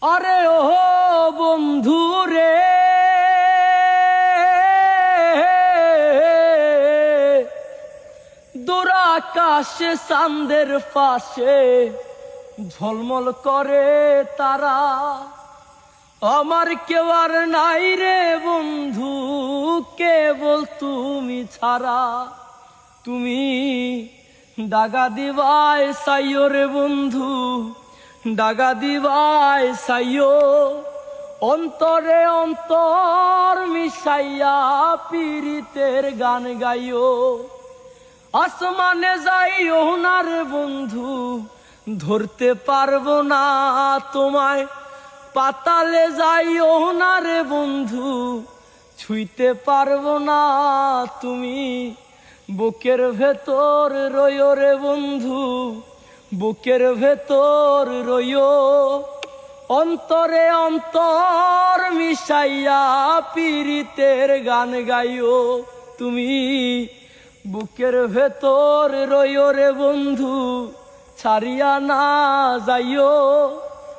আরে ও বন্ধু রে, দূর আকাশে চাঁদের পাশে ঝলমল করে তারা। আমার কেউ আর নাই রে বন্ধু, কেবল তুমি ছাড়া। তুমি দাগা দিবাই সাইও রে বন্ধু, দাগা দিবাই সাইও। অন্তরে অন্তর মিশাইয়া পীড়িতের গান গাইও। আসমানে যাইও না রে বন্ধু, ধরতে পারবো না তোমায়। পাতালে যাইও না রে বন্ধু, ছুঁইতে পারবো না তুমি। বুকের ভেতর রইও রে বন্ধু, বুকের ভেতর রইও। অন্তরে অন্তর মিশাইয়া পীড়িতের গান গাইও। তুমি বুকের ভেতর রইও রে বন্ধু, ছাড়িয়া না যাইও।